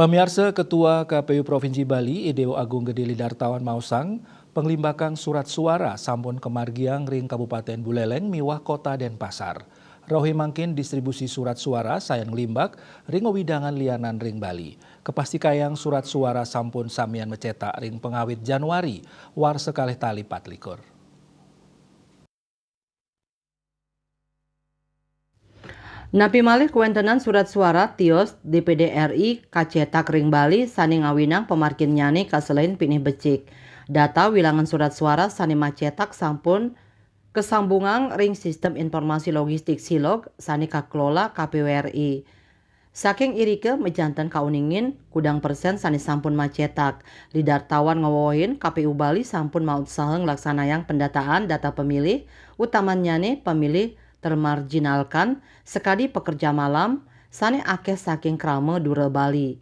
Pemirsa Ketua KPU Provinsi Bali, Ideo Agung Gede Lidartawan Mausang, penglimbakang surat suara sampun kemargiang ring Kabupaten Buleleng miwah Kota Denpasar. Rohi mangkin distribusi surat suara sayan ngelimbak ring widangan lianan ring Bali. Kepasti kayang surat suara sampun samian mencetak ring pengawit Januari war sekalih tali 4 likur. Napi malih kuentenan surat suara tios DPD RI kacetak ring Bali sani ngawinang pemarkin nyane kaselain pinih becik. Data wilangan surat suara sani macetak sampun kesambungan ring sistem informasi logistik silog sani kakelola KPU RI. Saking irike mejantan kauningin kudang persen sani sampun macetak. Lidartawan ngawohin KPU Bali sampun maut saheng laksanayang pendataan data pemilih utamanya nih pemilih termarginalkan sekadi pekerja malam sani akeh saking krame dure Bali.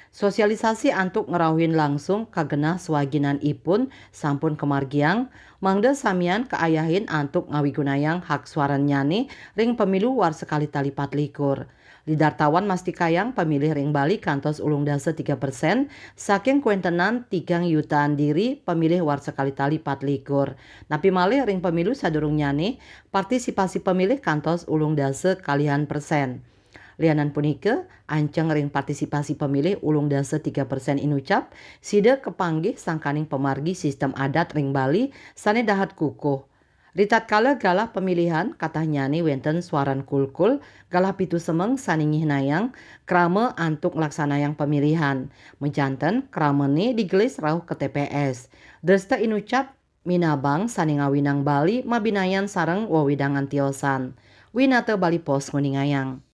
Sosialisasi antuk ngerawin langsung kagenah swaginan ipun sampun kemargiang mangde samian keayahin antuk ngawigunayang hak suaran nyane ring pemilu war sekali tali 4 likur. Lidartawan mastikayang pemilih ring Bali kantos ulung dase 3%, saking kuentenan 3 yutaan diri pemilih war sekali tali 4 likur. Napi malih ring pemilu sadurung nyane partisipasi pemilih kantos ulung dase kalihan persen. Lianan punike anceng ring partisipasi pemilih ulung dase 3% inucap sida kepanggih sangkaning pemargi sistem adat ring Bali sane dahat kukuh. Ritat kala galah pemilihan katah nyani wenten suaran kulkul galah pitu semeng saningih nayang krame antuk laksanayang pemilihan. Menjanten kramene digelis rauh ke TPS. Dresta inucap minabang sani ngawinang Bali mabinayan sareng wawidangan tiosan. Winate Bali Pos nguningayang.